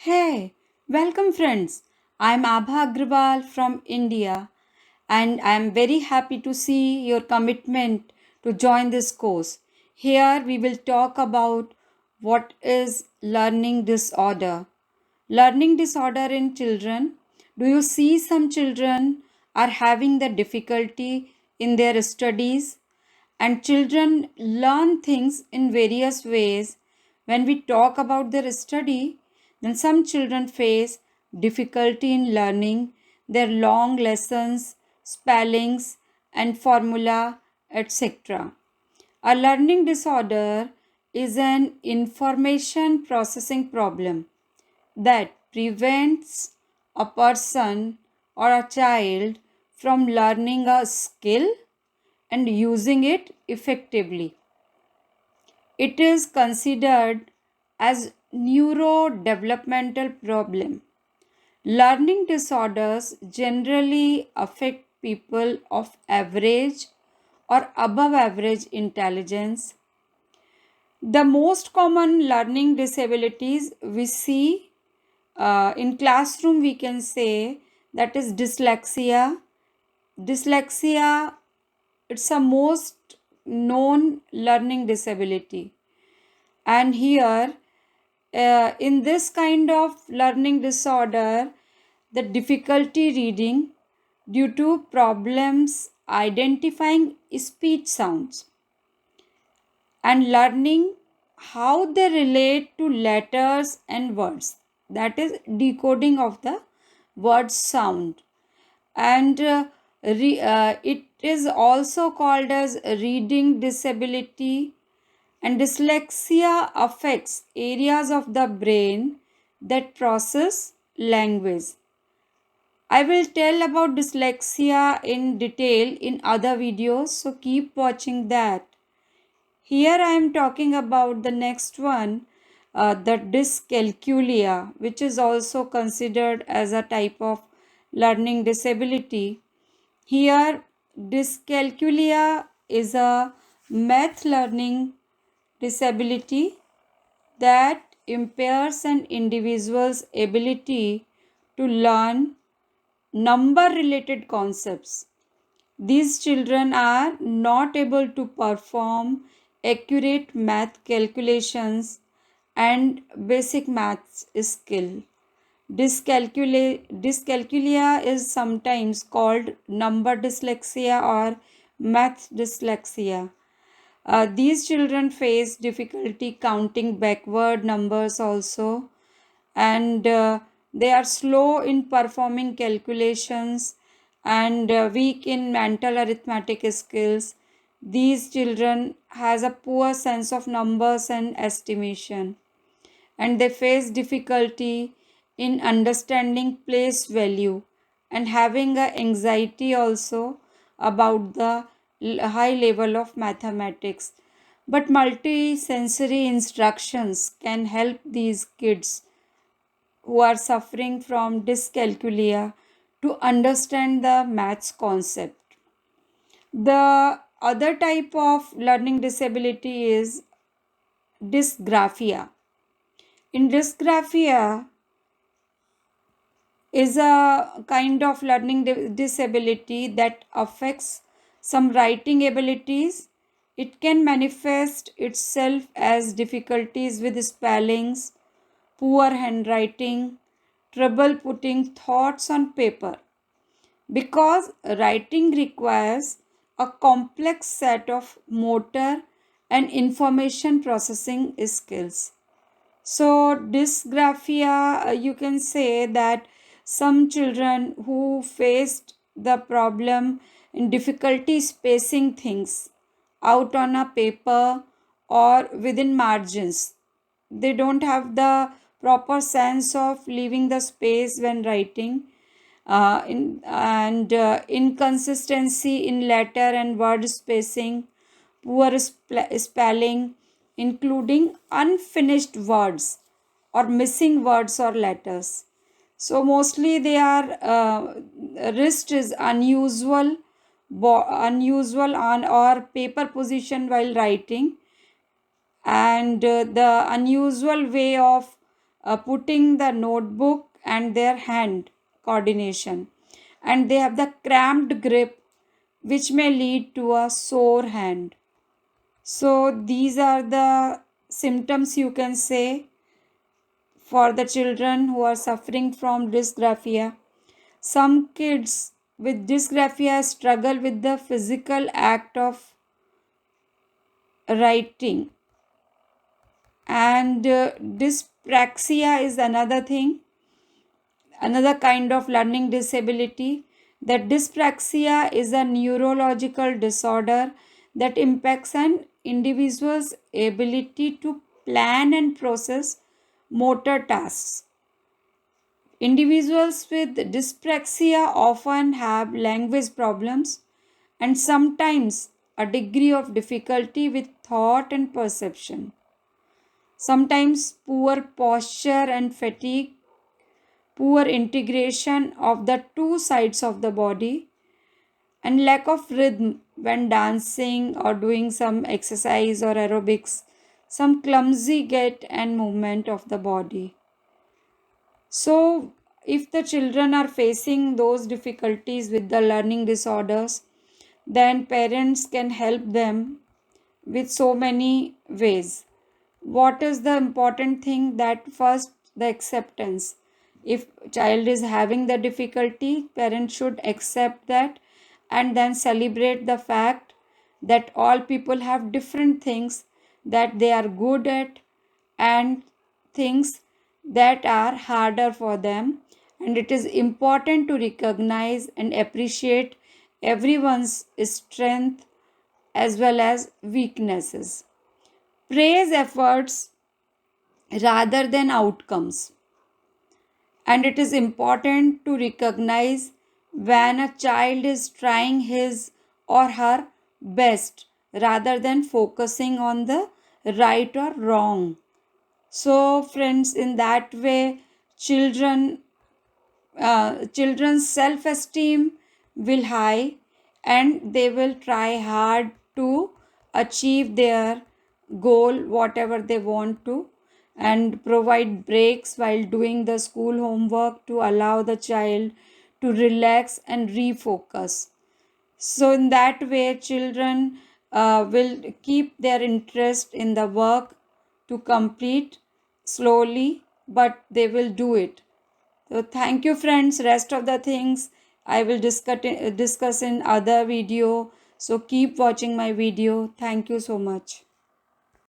Hey, welcome friends. I'm Abha Agrawal from India and I'm very happy to see your commitment to join this course. Here we will talk about what is learning disorder. Learning disorder in children. Do you see some children are having the difficulty in their studies? And children learn things in various ways. When we talk about their study, then some children face difficulty in learning their long lessons, spellings, and formula, etc. A learning disorder is an information processing problem that prevents a person or a child from learning a skill and using it effectively. It is considered as neurodevelopmental problem. Learning disorders generally affect people of average or above average intelligence. The most common learning disabilities we see in classroom, we can say that is dyslexia. Dyslexia, it's a most known learning disability. And here, in this kind of learning disorder, the difficulty reading due to problems identifying speech sounds and learning how they relate to letters and words, that is decoding of the word sound. And it is also called as reading disability. And dyslexia affects areas of the brain that process language. I will tell about dyslexia in detail in other videos, so keep watching that. Here I am talking about the next one, the dyscalculia, which is also considered as a type of learning disability. Here, dyscalculia is a math learning disability that impairs an individual's ability to learn number related concepts. These children are not able to perform accurate math calculations and basic maths skill. Dyscalculia is sometimes called number dyslexia or math dyslexia. These children face difficulty counting backward numbers also, and they are slow in performing calculations and weak in mental arithmetic skills. These children has a poor sense of numbers and estimation, and they face difficulty in understanding place value and having a anxiety also about the high level of mathematics. But multi-sensory instructions can help these kids who are suffering from dyscalculia to understand the maths concept. The other type of learning disability is dysgraphia. In dysgraphia is a kind of learning disability that affects some writing abilities. It can manifest itself as difficulties with spellings, poor handwriting, trouble putting thoughts on paper, because writing requires a complex set of motor and information processing skills. So, dysgraphia, you can say that some children who faced the problem in difficulty spacing things out on a paper or within margins, they don't have the proper sense of leaving the space when writing, and inconsistency in letter and word spacing, poor spelling, including unfinished words or missing words or letters. So mostly they are wrist is unusual, unusual on or paper position while writing, and the unusual way of putting the notebook and their hand coordination, and they have the cramped grip which may lead to a sore hand. So these are the symptoms you can say for the children who are suffering from dysgraphia. Some kids with dysgraphia struggle with the physical act of writing, and dyspraxia is another thing, another kind of learning disability. That dyspraxia is a neurological disorder that impacts an individual's ability to plan and process motor tasks. Individuals with dyspraxia often have language problems and sometimes a degree of difficulty with thought and perception. Sometimes poor posture and fatigue, poor integration of the two sides of the body, and lack of rhythm when dancing or doing some exercise or aerobics, some clumsy gait and movement of the body. So, if the children are facing those difficulties with the learning disorders, then parents can help them with so many ways. What is the important thing? That first, the acceptance. If child is having the difficulty, parents should accept that and then celebrate the fact that all people have different things that they are good at and things that are harder for them, and it is important to recognize and appreciate everyone's strength as well as weaknesses. Praise efforts rather than outcomes. And it is important to recognize when a child is trying his or her best rather than focusing on the right or wrong. So, friends, in that way, children's self-esteem will high, and they will try hard to achieve their goal whatever they want to, and provide breaks while doing the school homework to allow the child to relax and refocus. So in that way children will keep their interest in the work to complete slowly, but they will do it. So thank you friends. Rest of the things I will discuss in other video. So keep watching my video. Thank you so much.